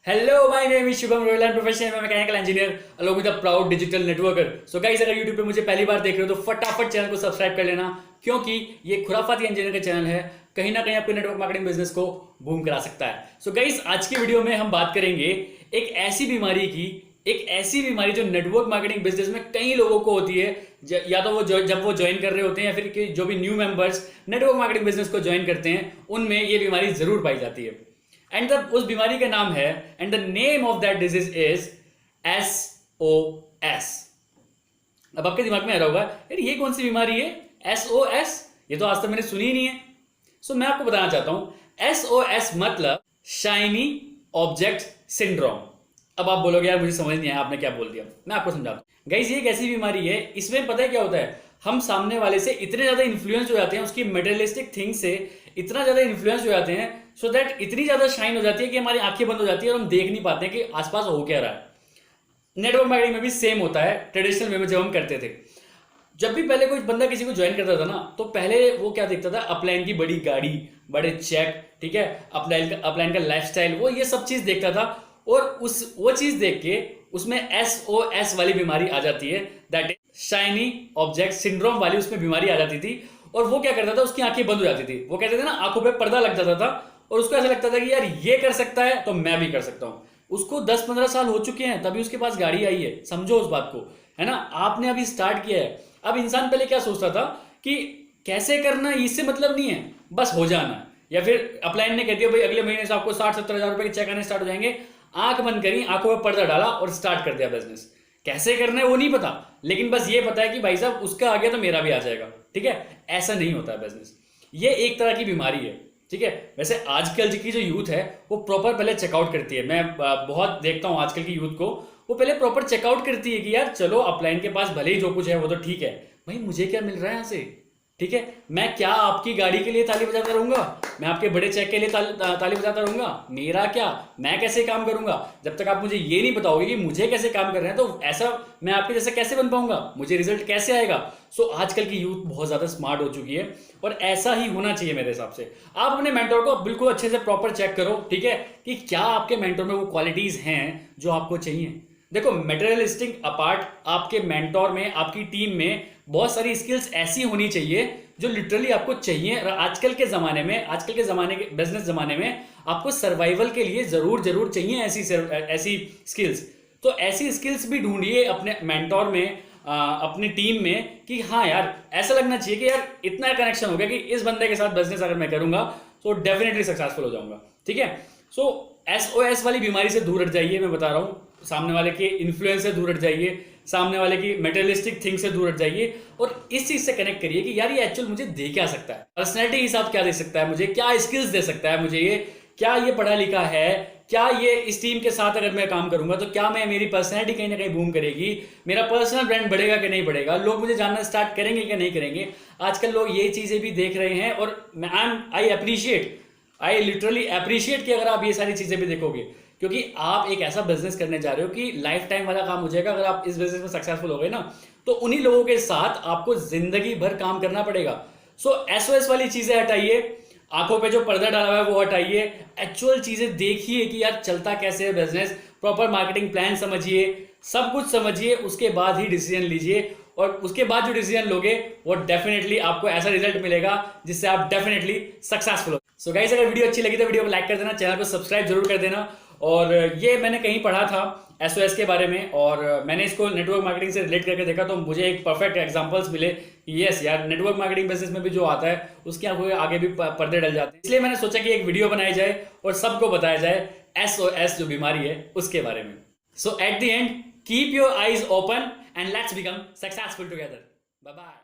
Hello, my name is Shubham Ruhela, I'm professional mechanical engineer along with a proud digital networker. So guys, अगर YouTube पे मुझे पहली बार देख रहे हो तो फटाफट चैनल को सब्सक्राइब कर लेना, क्योंकि ये खुराफाती इंजीनियर का चैनल है, कहीं ना कहीं आपके नेटवर्क मार्केटिंग बिजनेस को बूम करा सकता है. सो गाइस, आज की वीडियो में हम बात करेंगे एक ऐसी बीमारी की, एक ऐसी बीमारी जो नेटवर्क मार्केटिंग बिजनेस में कई लोगों को होती है, या तो वो जब वो ज्वाइन कर रहे होते हैं या फिर जो भी new members network marketing business को ज्वाइन करते हैं उनमें ये बीमारी जरूर पाई जाती है. एंड उस बीमारी का नाम है, and the name of that disease is SOS. अब आपके दिमाग में आ रहा होगा, यार ये कौन सी बीमारी है SOS, ये तो आज तक मैंने सुनी ही नहीं है. सो मैं आपको बताना चाहता हूं SOS मतलब शाइनी ऑब्जेक्ट सिंड्रोम. अब आप बोलोगे यार मुझे समझ नहीं आया, आपने क्या बोल दिया. मैं आपको समझाता हूं. गाइस, ये एक ऐसी बीमारी है, इसमें पता है क्या होता है, हम सामने वाले से इतने ज्यादा इन्फ्लुएंस हो जाते हैं, उसकी मटेरियलिस्टिक थिंग से इतना ज्यादा इन्फ्लुएंस हो जाते हैं, सो दैट इतनी ज्यादा शाइन हो जाती है कि हमारी आंखें बंद हो जाती है और हम देख नहीं पाते हैं कि आसपास हो क्या रहा है. नेटवर्क मार्केटिंग में भी सेम होता है. ट्रेडिशनल वे में जब हम करते थे, जब भी पहले कोई बंदा किसी को ज्वाइन करता था ना, तो पहले वो क्या देखता था, अपलाइन की बड़ी गाड़ी, बड़े चेक, ठीक है, अपलाइन का लाइफस्टाइल, वो ये सब चीज देखता था. और वो चीज देख के उसमें SOS वाली बीमारी आ जाती है, that is shiny object syndrome वाली उसमें बीमारी आ जाती थी. और वो क्या करता था, उसकी आंखें बंद हो जाती थी. वो कहते थे ना, आंखों पे पर्दा लग जाता था और उसको ऐसा लगता था कि यार ये कर सकता है तो मैं भी कर सकता हूं. उसको 10-15 साल हो चुके हैं, तभी उसके पास गाड़ी आई है. समझो उस बात को, है ना. आपने अभी स्टार्ट किया है. अब इंसान पहले क्या सोचता था कि कैसे करना, इससे मतलब नहीं है, बस हो जाना. या फिर अपलाइन ने कह दिया भाई अगले महीने से आपको 60-70 हजार रुपए के चेक आने स्टार्ट हो जाएंगे. आंख बंद करी, आंखों में पर्दा डाला और स्टार्ट कर दिया बिजनेस. कैसे करना है वो नहीं पता, लेकिन बस ये पता है कि भाई साहब उसका आ गया तो मेरा भी आ जाएगा. ठीक है, ऐसा नहीं होता है बिजनेस. ये एक तरह की बीमारी है. ठीक है, वैसे आजकल की जो यूथ है वो प्रॉपर पहले चेकआउट करती है. मैं बहुत देखता हूं आजकल की यूथ को, वो पहले प्रॉपर चेकआउट करती है कि यार चलो अपलाइन के पास भले ही जो कुछ है वो तो ठीक है, भाई मुझे क्या मिल रहा है यहां से. ठीक है, मैं क्या आपकी गाड़ी के लिए ताली बजाता रहूंगा, मैं आपके बड़े चेक के लिए ताली बजाता रहूंगा, मेरा क्या, मैं कैसे काम करूंगा. जब तक आप मुझे ये नहीं बताओगे कि मुझे कैसे काम करना है, तो ऐसा मैं आपके जैसा कैसे बन पाऊंगा, मुझे रिजल्ट कैसे आएगा. सो आजकल की यूथ बहुत ज्यादा स्मार्ट हो चुकी है और ऐसा ही होना चाहिए मेरे हिसाब से. आप अपने मेंटोर को बिल्कुल अच्छे से प्रॉपर चेक करो, ठीक है, कि क्या आपके मेंटोर में वो क्वालिटीज हैं जो आपको चाहिए. देखो, मटेरियलिस्टिक अपार्ट, आपके मेंटोर में, आपकी टीम में बहुत सारी स्किल्स ऐसी होनी चाहिए जो लिटरली आपको चाहिए. और आजकल के जमाने के बिजनेस जमाने में आपको सर्वाइवल के लिए जरूर चाहिए ऐसी स्किल्स. तो ऐसी स्किल्स भी ढूंढिए अपने मेंटोर में, अपनी टीम में, कि हाँ यार ऐसा लगना चाहिए कि यार इतना कनेक्शन हो गया कि इस बंदे के साथ बिजनेस अगर मैं करूंगा तो डेफिनेटली सक्सेसफुल हो जाऊंगा. ठीक है, सो SOS वाली बीमारी से दूर हट जाइए. मैं बता रहा हूं, सामने वाले के इन्फ्लुएंस से दूर हट जाइए, सामने वाले की मटेरियलिस्टिक थिंग से दूर हट जाइए और इस चीज से कनेक्ट करिए कि यार ये एक्चुअल मुझे दे क्या सकता है, पर्सनैलिटी के हिसाब क्या दे सकता है, मुझे क्या स्किल्स दे सकता है, मुझे ये क्या, ये पढ़ा लिखा है क्या, ये इस टीम के साथ अगर मैं काम करूंगा तो क्या मैं, मेरी पर्सनैलिटी कहीं ना कहीं बूम करेगी, मेरा पर्सनल ब्रांड बढ़ेगा कि नहीं बढ़ेगा, लोग मुझे जानना स्टार्ट करेंगे कि नहीं करेंगे. आजकल लोग ये चीजें भी देख रहे हैं और आई लिटरली अप्रिशिएट कि अगर आप ये सारी चीजें भी देखोगे, क्योंकि आप एक ऐसा बिजनेस करने जा रहे हो कि लाइफ टाइम वाला काम हो जाएगा. अगर आप इस बिजनेस में सक्सेसफुल हो गए ना, तो उन्हीं लोगों के साथ आपको जिंदगी भर काम करना पड़ेगा. सो SOS वाली चीजें हटाइए, आंखों पे जो पर्दा डाला हुआ है वो हटाइए, एक्चुअल चीजें देखिए कि यार चलता कैसे है बिजनेस, प्रॉपर मार्केटिंग प्लान समझिए, सब कुछ समझिए, उसके बाद ही डिसीजन लीजिए. और उसके बाद जो डिसीजन लोगे वो डेफिनेटली आपको ऐसा रिजल्ट मिलेगा जिससे आप डेफिनेटली सक्सेसफुल हो. सो गाइस, अगर वीडियो अच्छी लगी तो वीडियो को लाइक कर देना, चैनल को सब्सक्राइब जरूर कर देना. और ये मैंने कहीं पढ़ा था SOS के बारे में और मैंने इसको नेटवर्क मार्केटिंग से रिलेट करके देखा, तो मुझे एक परफेक्ट एग्जांपल्स मिले. यस यार, नेटवर्क मार्केटिंग बिजनेस में भी जो आता है उसके आंखों के आगे भी पर्दे डल जाते हैं. इसलिए मैंने सोचा कि एक वीडियो बनाई जाए और सबको बताया जाए SOS जो बीमारी है उसके बारे में. So at the end, keep your eyes open and let's become successful together. Bye bye.